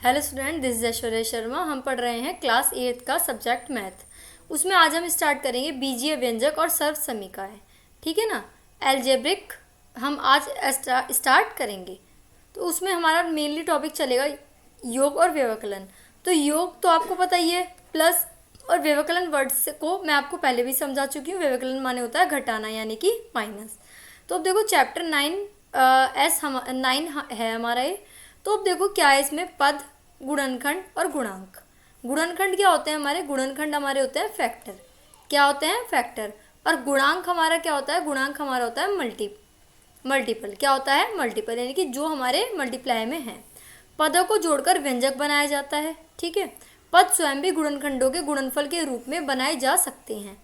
Hello student, this is Aishwarya Sharma. हम पढ़ रहे हैं क्लास 8 का सब्जेक्ट मैथ। उसमें आज हम स्टार्ट करेंगे बीजीय व्यंजक और सर्व समीकरण। ठीक है ना। एल्जेब्रिक हम आज स्टार्ट करेंगे। तो उसमें हमारा मेनली टॉपिक चलेगा योग और व्यवकलन। तो योग तो आपको पता ही है, प्लस और व्यवकलन वर्ड्स को मैं आपको पहले भी समझा चुकी हूँ। व्यवकलन माने होता है घटाना यानी कि माइनस। तो अब देखो चैप्टर 9 है हमारा ये। तो अब देखो क्या है इसमें, पद, गुणनखंड और गुणांक। गुणनखंड क्या होते हैं हमारे? गुणनखंड हमारे होते हैं फैक्टर। क्या होते हैं? फैक्टर। और गुणांक हमारा क्या होता है? गुणांक हमारा होता है मल्टीपल। क्या होता है? मल्टीपल, यानी कि जो हमारे मल्टीप्लाई में है। पदों को जोड़कर व्यंजक बनाया जाता है। ठीक है। पद स्वयं भी गुणनखंडों के गुणनफल के रूप में बनाए जा सकते हैं।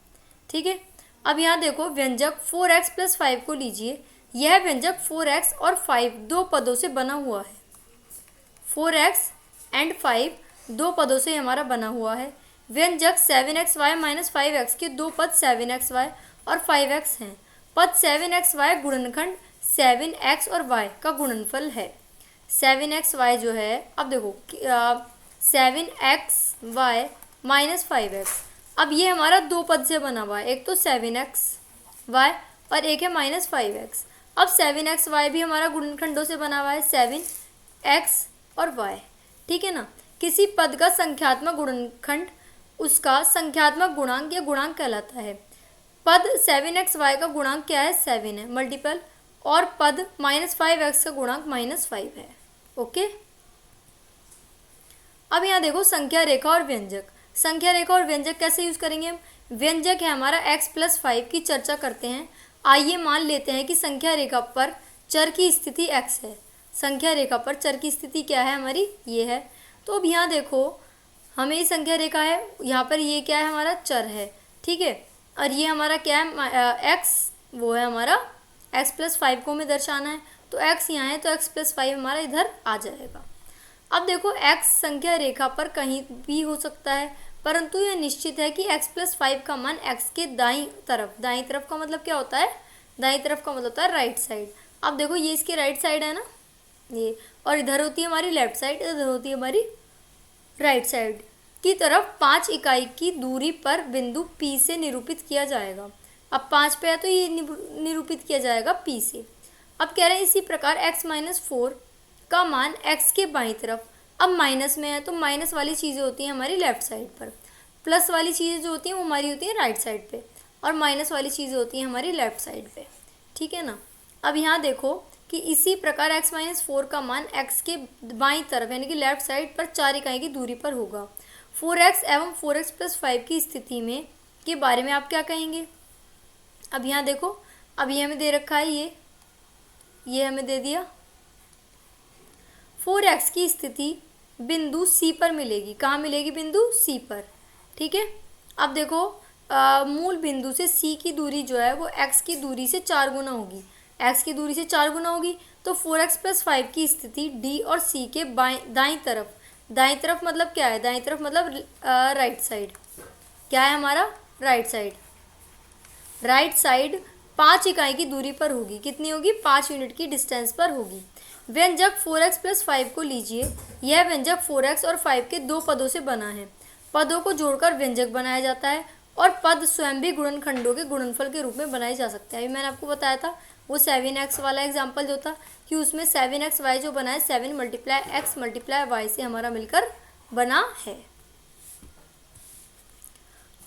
ठीक है। अब यहाँ देखो व्यंजक 4x + 5 को लीजिए। यह व्यंजक 4x और 5 दो पदों से बना हुआ है। 4x एंड 5 दो पदों से हमारा बना हुआ है। व्यंजक 7xy - 5x के दो पद 7xy और 5x हैं। पद 7xy गुणनखंड 7x और y का गुणनफल है। 7xy जो है, अब देखो 7xy - 5x। अब ये हमारा दो पद से बना हुआ है, एक तो 7xy और एक है -5x। अब 7xy भी हमारा गुणनखंडों से बना हुआ है, 7x और y। ठीक है ना। किसी पद का संख्यात्मक गुणनखंड उसका संख्यात्मक गुणांक या गुणांक कहलाता है। पद 7xy का गुणांक क्या है? 7 है, मल्टीपल। और पद -5x का गुणांक -5 है। ओके। अब यहाँ देखो संख्या रेखा और व्यंजक। संख्या रेखा और व्यंजक कैसे यूज करेंगे हम? व्यंजक है हमारा x + 5 की चर्चा करते हैं। आइए मान लेते हैं कि संख्या रेखा पर चर की स्थिति x है। संख्या रेखा पर चर की स्थिति क्या है हमारी? ये है। तो अब यहाँ देखो हमें ये संख्या रेखा है, यहाँ पर ये क्या है? हमारा चर है। ठीक है। और ये हमारा क्या है? x, वो है हमारा x + 5 को हमें दर्शाना है। तो x यहाँ है, तो x + 5 हमारा इधर आ जाएगा। अब देखो x संख्या रेखा पर कहीं भी हो सकता है, परंतु यह निश्चित है कि x + 5 का मान x के दाईं तरफ का मतलब क्या होता है? दाईं तरफ का मतलब होता है राइट साइड। अब देखो ये इसकी राइट साइड है ना, ये, और इधर होती है हमारी लेफ्ट साइड, इधर होती है हमारी राइट साइड की तरफ 5 इकाई की दूरी पर बिंदु P से निरूपित किया जाएगा। अब 5 पे है तो ये निरूपित किया जाएगा P से। अब कह रहे हैं इसी प्रकार x - 4 का मान x के बाईं तरफ। अब माइनस में है तो माइनस वाली चीज़ें होती हैं हमारी लेफ्ट साइड पर, प्लस वाली चीज़ें जो होती हैं वो हमारी होती हैं राइट साइड पे, और माइनस वाली चीज़ें होती हैं हमारी लेफ्ट साइड पे। ठीक है ना। अब यहाँ देखो कि इसी प्रकार x - 4 का मान x के बाईं तरफ यानी कि लेफ्ट साइड पर 4 इकाई की दूरी पर होगा। 4x एवं 4x + 5 की स्थिति में के बारे में आप क्या कहेंगे? अब यहाँ देखो, अब ये हमें दे रखा है, ये हमें दे दिया। 4x की स्थिति बिंदु C पर मिलेगी। कहाँ मिलेगी? बिंदु C पर। ठीक है। अब देखो मूल बिंदु से C की दूरी जो है वो x की दूरी से 4 गुना होगी। x की दूरी से 4 गुना होगी तो 4x + 5 की स्थिति D और C के दाईं तरफ मतलब क्या है? दाईं तरफ मतलब राइट साइड। क्या है हमारा? राइट साइड 5 इकाई की दूरी पर होगी। कितनी होगी? 5 यूनिट की डिस्टेंस पर होगी। व्यंजक 4x + 5 को लीजिए। यह व्यंजक 4x और 5 के दो पदों से बना है। पदों को जोड़कर व्यंजक बनाया जाता है और पद स्वयं भी गुणनखंडों के गुणनफल के रूप में बनाए जा सकते हैं। अभी मैंने आपको बताया था वो 7x वाला एग्जाम्पल जो था कि उसमें 7xy जो बना है 7 × x × y से हमारा मिलकर बना है।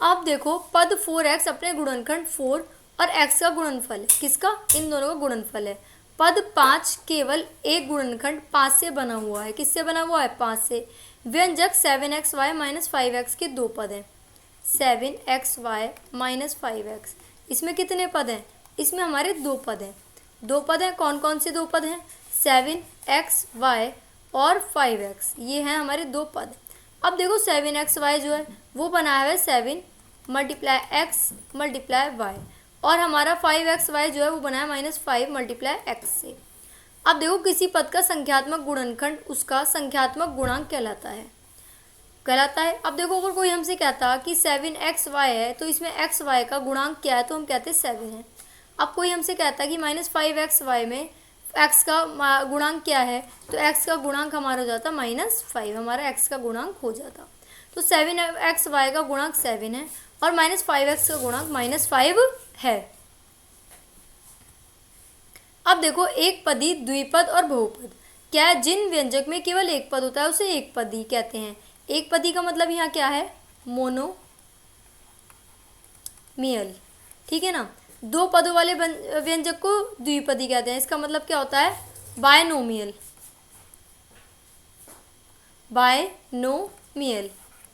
अब देखो पद 4x अपने गुणनखंड 4 और x का गुणनफल है। किसका? इन दोनों का गुणनफल है। पद 5 केवल एक गुणनखंड 5 से बना हुआ है। किससे बना हुआ है? 5 से। व्यंजक 7xy - 5x के दो पद हैं। 7xy - 5x, इसमें कितने पद हैं? इसमें हमारे दो पद हैं। दो पद हैं, कौन कौन से दो पद हैं? 7xy और 5x, ये हैं हमारे दो पद। अब देखो 7xy जो है वो बनाया हुआ है 7 × x × y, और हमारा 5xy जो है वो बना है -5 × x से। अब देखो किसी पद का संख्यात्मक गुणनखंड उसका संख्यात्मक गुणांक कहलाता है। अब देखो अगर कोई हमसे कहता कि 7xy है तो इसमें xy का गुणांक क्या है, तो हम कहते 7 है। अब कोई हमसे कहता कि -5xy में एक्स का गुणांक क्या है, तो एक्स का गुणांक हमारा हो जाता -5, हमारा एक्स का गुणांक हो जाता। तो 7x वाई का गुणांक 7 है और -5x का गुणांक -5 है। अब देखो एक पदी, द्विपद और बहुपद क्या है, जिन व्यंजक में केवल एक पद होता है उसे एक पदी कहते हैं। एक पदी का मतलब यहाँ क्या है, मोनोमियल, ठीक है ना। दो पदों वाले व्यंजक को द्विपदी कहते हैं, इसका मतलब क्या होता है, बायनोमियल, बायनोमियल,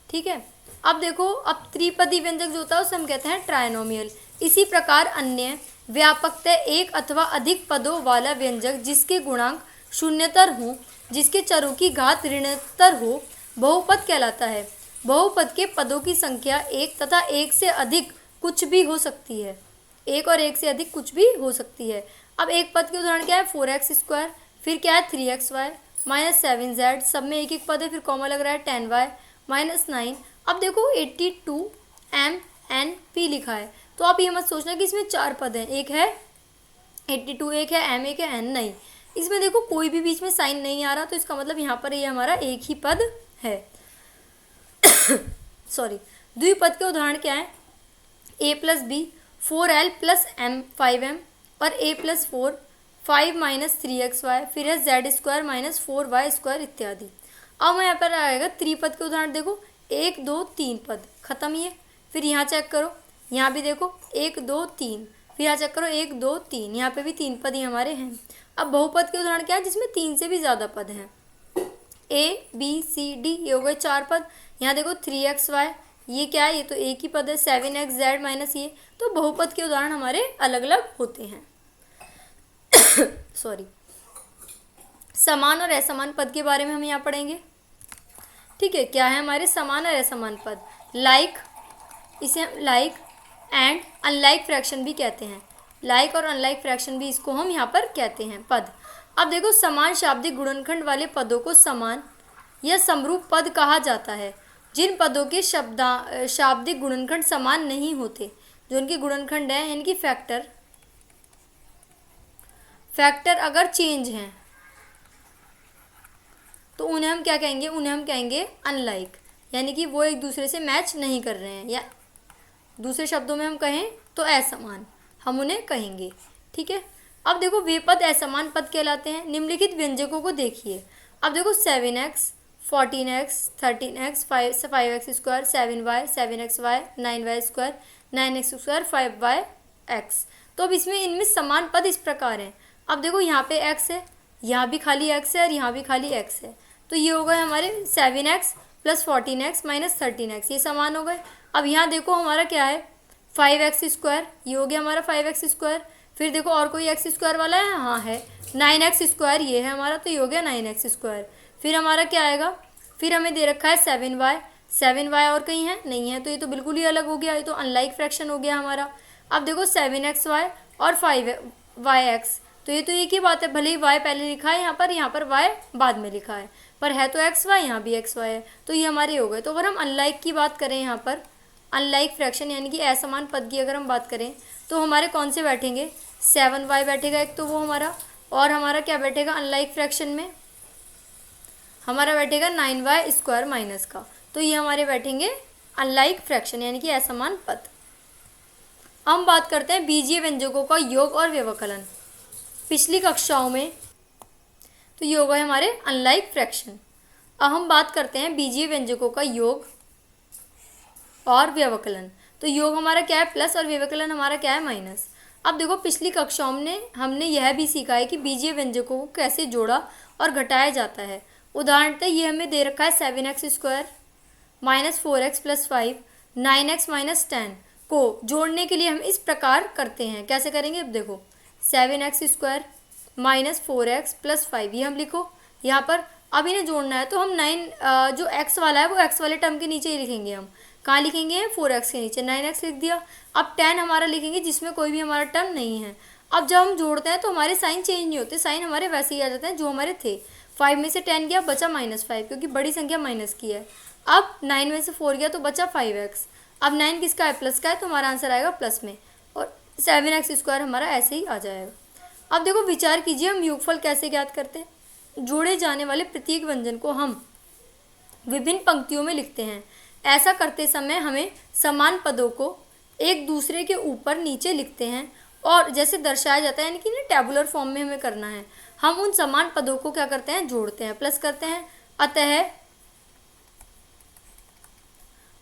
ठीक है। अब देखो, अब त्रिपदी व्यंजक जो होता है उसे हम कहते हैं ट्राइनोमियल। इसी प्रकार अन्य व्यापकतः एक अथवा अधिक पदों वाला व्यंजक जिसके गुणांक शून्यतर हो, जिसके चरों की घात ऋणतर हो, बहुपद कहलाता है। बहुपद के पदों की संख्या एक तथा एक से अधिक कुछ भी हो सकती है, एक और एक से अधिक कुछ भी हो सकती है। अब एक पद के उदाहरण क्या है, 4x², फिर क्या है 3xy -7z, सब में एक एक पद है, फिर कॉमा लग रहा है 10y -9। अब देखो 82m_n_p लिखा है, तो आप ये मत सोचना कि इसमें 4 पद हैं, एक है 82, एक है m, एक है n, नहीं, इसमें देखो कोई भी बीच में साइन नहीं आ रहा, तो इसका मतलब यहाँ पर ये हमारा एक ही पद है। सॉरी, द्विपद के उदाहरण क्या है, a+b 4l + m 5m और a+4 5 - 3xy, फिर है z² - 4y² इत्यादि। अब यहाँ पर आएगा त्रिपद के उदाहरण, देखो 1 2 3 पद खत्म ये, फिर यहाँ चेक करो, यहाँ भी देखो 1 2 3, फिर यहाँ चेक करो 1 2 3, यहाँ पे भी 3 पद ही हमारे हैं। अब बहुपद के उदाहरण क्या है, जिसमें 3 से भी ज़्यादा पद हैं, a b c d, ये हो गए 4 पद। यहाँ देखो 3xy, ये क्या है, ये तो एक ही पद है, 7xz माइनस ये, तो बहुपद के उदाहरण हमारे अलग अलग होते हैं। सॉरी, समान और असमान पद के बारे में हम यहाँ पढ़ेंगे, ठीक है। क्या है हमारे समान और असमान पद, लाइक, इसे हम लाइक एंड अनलाइक फ्रैक्शन भी कहते हैं, लाइक और अनलाइक फ्रैक्शन भी इसको हम यहाँ पर कहते हैं पद। अब देखो, समान शाब्दिक गुणनखंड वाले पदों को समान या समरूप पद कहा जाता है। जिन पदों के शाब्दिक गुणनखंड समान नहीं होते, जो उनके गुणनखंड हैं इनकी फैक्टर अगर चेंज हैं, तो उन्हें हम क्या कहेंगे, उन्हें हम कहेंगे अनलाइक, यानी कि वो एक दूसरे से मैच नहीं कर रहे हैं, या दूसरे शब्दों में हम कहें तो असमान हम उन्हें कहेंगे, ठीक है। अब देखो, वे पद असमान पद कहलाते हैं। निम्नलिखित व्यंजकों को देखिए। अब देखो 7x 14x 13x 5x², 7y 7xy 9y², 9x², 5yx। तो अब इसमें इनमें समान पद इस प्रकार हैं। अब देखो, यहाँ पे x है, यहाँ भी खाली x है और यहाँ भी खाली x है, तो ये हो गए हमारे 7x + 14x - 13x, ये समान हो गए। अब यहाँ देखो हमारा क्या है, 5x², ये हो गया हमारा 5x², फिर देखो और कोई x² वाला है, हाँ है, 9x², ये है हमारा, तो ये हो गया 9x²। फिर हमारा क्या आएगा, फिर हमें दे रखा है 7y और कहीं है नहीं है, तो ये तो बिल्कुल ही अलग हो गया, ये तो अनलाइक फ्रैक्शन हो गया हमारा। अब देखो 7xy और 5yx, तो ये तो एक ही बात है, भले ही y पहले लिखा है यहाँ पर y बाद में लिखा है, पर है तो xy, यहाँ भी xy है, तो ये हमारे हो गए। तो अगर हम अनलाइक की बात करें, यहाँ पर अनलाइक फ्रैक्शन यानी कि असमान पद की अगर हम बात करें, तो हमारे कौन से बैठेंगे, 7y बैठेगा एक, तो वो हमारा, और हमारा क्या बैठेगा अनलाइक फ्रैक्शन में, हमारा बैठेगा 9y² माइनस का, तो ये हमारे बैठेंगे अनलाइक फ्रैक्शन यानी कि असमान पद। हम बात करते हैं बीजीय व्यंजकों का योग और व्यवकलन। पिछली कक्षाओं में तो ये हो गए हमारे अनलाइक फ्रैक्शन। अब हम बात करते हैं बीजीय व्यंजकों का योग और व्यवकलन। तो योग हमारा क्या है प्लस और व्यवकलन हमारा क्या है माइनस। अब देखो, पिछली कक्षाओं में हमने यह भी सीखा है कि बीजीय व्यंजकों को कैसे जोड़ा और घटाया जाता है। उदाहरणतः ये हमें दे रखा है 7x² - 4x + 5 9x - 10 को जोड़ने के लिए हम इस प्रकार करते हैं। कैसे करेंगे, अब देखो 7x² - 4x + 5, ये हम लिखो यहाँ पर। अब इन्हें जोड़ना है तो हम 9 जो x वाला है वो x वाले टर्म के नीचे ही लिखेंगे। हम कहाँ लिखेंगे, 4x के नीचे 9x लिख दिया। अब 10 हमारा लिखेंगे जिसमें कोई भी हमारा टर्म नहीं है। अब जब हम जोड़ते हैं तो हमारे साइन चेंज नहीं होते, साइन हमारे वैसे ही आ जाते हैं जो हमारे थे। 5 में से 10 गया, बचा -5 क्योंकि बड़ी संख्या माइनस की है। अब 9 में से 4 गया तो बचा 5x। अब 9 किसका है, प्लस का है, तो हमारा आंसर आएगा प्लस में, और 7x² हमारा ऐसे ही आ जाएगा। अब देखो विचार कीजिए, हम योगफल कैसे ज्ञात करते हैं। जोड़े जाने वाले प्रत्येक व्यंजन को हम विभिन्न पंक्तियों में लिखते हैं। ऐसा करते समय हमें समान पदों को एक दूसरे के ऊपर नीचे लिखते हैं और जैसे दर्शाया जाता है, यानी कि ना टेबुलर फॉर्म में हमें करना है। हम उन समान पदों को क्या करते हैं, जोड़ते हैं, प्लस करते हैं। अतः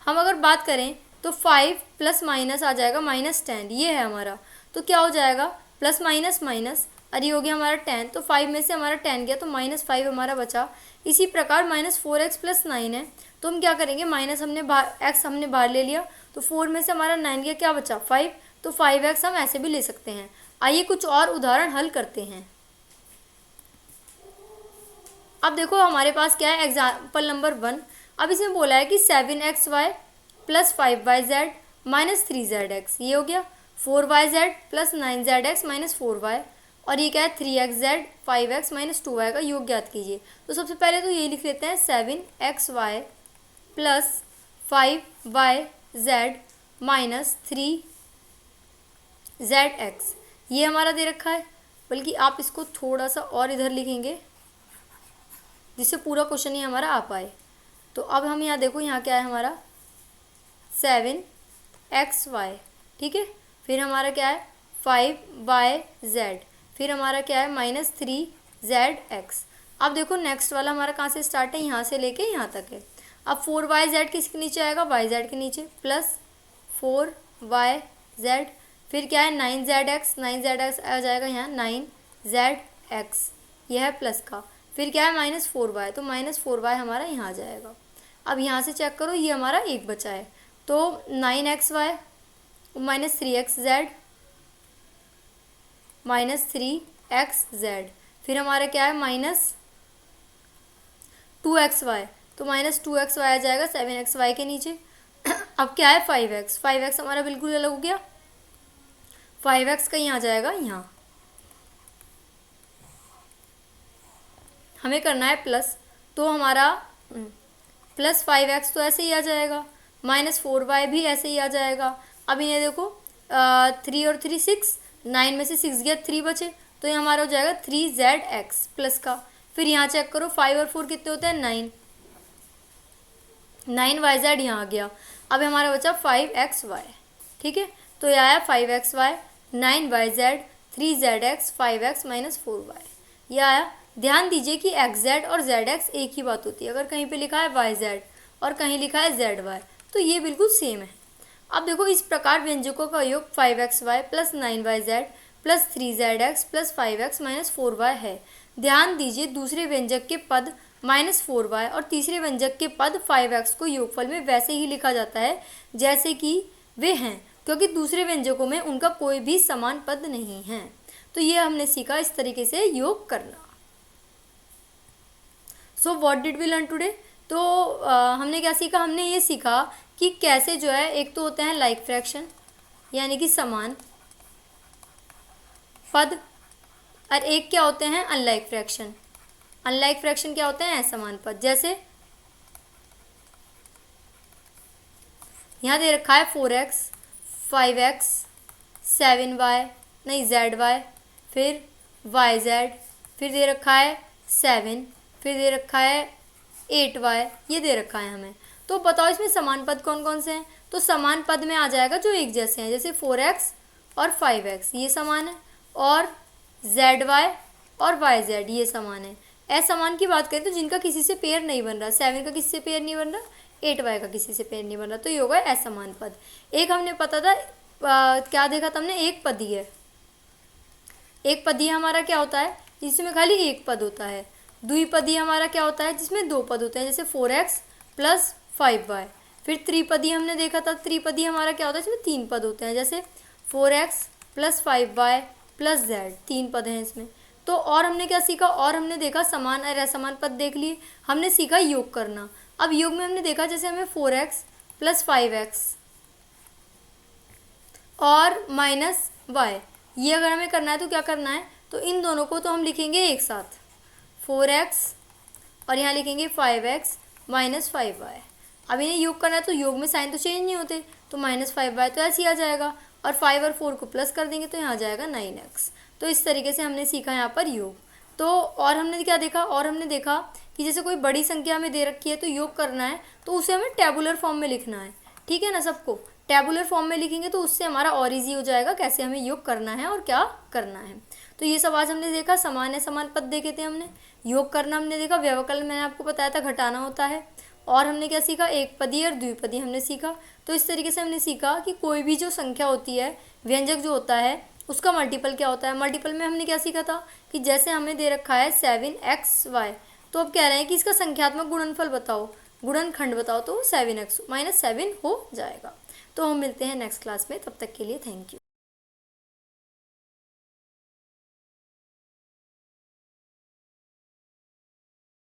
हम अगर बात करें तो 5 प्लस माइनस आ जाएगा -10, ये है हमारा। तो क्या हो जाएगा, प्लस माइनस माइनस, अरे हो गया हमारा 10, तो 5 में से हमारा 10 गया तो -5 हमारा बचा। इसी प्रकार -4x + 9 है, तो हम क्या करेंगे, माइनस हमने x हमने बाहर ले लिया, तो 4 में से हमारा 9 गया, क्या बचा 5, तो 5x हम ऐसे भी ले सकते हैं। आइए कुछ और उदाहरण हल करते हैं। अब देखो हमारे पास क्या है, एग्जाम्पल नंबर 1। अब इसमें बोला है कि 7xy + 5yz - 3zx, ये हो गया। 4yz + 9zx - 4y, और ये क्या है 3xz 5x - 2y का योग ज्ञात कीजिए। तो सबसे पहले तो ये लिख लेते हैं 7xy + 5yz - 3zx, ये हमारा दे रखा है। बल्कि आप इसको थोड़ा सा और इधर लिखेंगे जिससे पूरा क्वेश्चन ही हमारा आ पाए। तो अब हम यहाँ देखो, यहाँ क्या है हमारा 7xy, ठीक है। फिर हमारा क्या है 5yz, फिर हमारा क्या है -3zx। अब देखो नेक्स्ट वाला हमारा कहाँ से स्टार्ट है, यहाँ से लेके यहाँ तक है। अब 4yz किसके नीचे आएगा, yz के नीचे, प्लस 4yz, फिर क्या है 9zx, 9zx आ जाएगा यहाँ 9zx, यह है प्लस का। फिर क्या है -4y, तो -4y हमारा यहाँ आ जाएगा। अब यहाँ से चेक करो, ये हमारा एक बचा है, तो 9xy -3xz -3xz, फिर हमारा क्या है -2xy, तो -2xy आ जाएगा 7xy के नीचे। अब क्या है 5x, 5x हमारा बिल्कुल अलग हो गया, 5x का यहाँ आ जाएगा यहाँ। हमें करना है प्लस, तो हमारा + 5x तो ऐसे ही आ जाएगा, -4y भी ऐसे ही आ जाएगा। अब इन्हें देखो 3 और 3 6, 9 में से 6 गया, 3 बचे, तो ये हमारा हो जाएगा 3zx प्लस का। फिर यहाँ चेक करो 5 और 4 कितने होते हैं 9yz यहाँ आ गया। अब हमारा बचा 5xy, ठीक है। तो यह आया 5xy 9yz 3zx 5x - 4y, यह आया। ध्यान दीजिए कि xz और zx एक ही बात होती है। अगर कहीं पे लिखा है yz और कहीं लिखा है zy, तो ये बिल्कुल सेम है। अब देखो इस प्रकार व्यंजकों का योग 5xy + 9yz + 3zx + 5x - 4y है। ध्यान दीजिए दूसरे व्यंजक के पद -4y और तीसरे व्यंजक के पद 5x को योगफल में वैसे ही लिखा जाता है जैसे कि वे हैं, क्योंकि दूसरे व्यंजकों में उनका कोई भी समान पद नहीं है। तो ये हमने सीखा इस तरीके से योग करना। So what did we learn today? तो हमने क्या सीखा, हमने ये सीखा कि कैसे जो है, एक तो होते हैं लाइक फ्रैक्शन यानी कि समान पद, और एक क्या होते हैं अनलाइक फ्रैक्शन। अनलाइक फ्रैक्शन क्या होते हैं, असमान पद। जैसे यहाँ दे रखा है 4x 5x 7y नहीं zy, फिर yz, फिर दे रखा है 7, फिर दे रखा है 8y, ये दे रखा है हमें। तो बताओ इसमें समान पद कौन कौन से हैं? तो समान पद में आ जाएगा जो एक जैसे हैं, जैसे 4x और 5x ये समान है, और zy और yz ये समान है। असमान की बात करें तो जिनका किसी से पेयर नहीं बन रहा, 7 का किसी से पेयर नहीं बन रहा, 8y का किसी से पेयर नहीं बन रहा, तो ये होगा असमान पद। एक हमने पता था क्या देखा था हमने, एक पदी है। एक पदी हमारा क्या होता है, जिसमें खाली एक पद होता है। द्विपदी हमारा क्या होता है, जिसमें दो पद होते हैं, जैसे 4x + 5y। फिर त्रिपदी हमने देखा था, त्रिपदी हमारा क्या होता है, इसमें 3 पद होते हैं, जैसे 4x + 5y + z, 3 पद हैं इसमें। तो और हमने क्या सीखा, और हमने देखा समान और असमान पद देख लिए। हमने सीखा योग करना। अब योग में हमने देखा जैसे हमें 4x + 5x और -y, ये अगर हमें करना है तो क्या करना है, तो इन दोनों को तो हम लिखेंगे एक साथ, 4x और यहाँ लिखेंगे 5x - 5y। अब इन्हें योग करना है तो योग में साइन तो चेंज नहीं होते, तो -5y तो ऐसे ही आ जाएगा, और 5 और 4 को प्लस कर देंगे तो यहाँ आ जाएगा 9x। तो इस तरीके से हमने सीखा यहाँ पर योग। तो और हमने क्या देखा, और हमने देखा कि जैसे कोई बड़ी संख्या हमें दे रखी है तो योग करना है तो उसे हमें टेबुलर फॉर्म में लिखना है। ठीक है ना, सबको टेबुलर फॉर्म में लिखेंगे तो उससे हमारा और ईजी हो जाएगा कैसे हमें योग करना है और क्या करना है। तो ये सब आज हमने देखा। समान समान पद देखे थे हमने, योग करना हमने देखा, व्यवकलन मैंने आपको बताया था घटाना होता है, और हमने क्या सीखा, एक पदी और द्विपदी हमने सीखा। तो इस तरीके से हमने सीखा कि कोई भी जो संख्या होती है, व्यंजक जो होता है उसका मल्टीपल क्या होता है। मल्टीपल में हमने क्या सीखा था कि जैसे हमें दे रखा है 7xy, तो अब कह रहे हैं कि इसका संख्यात्मक गुणनफल बताओ, गुणनखंड बताओ, तो 7x - 7 हो जाएगा। तो हम मिलते हैं नेक्स्ट क्लास में, तब तक के लिए थैंक यू।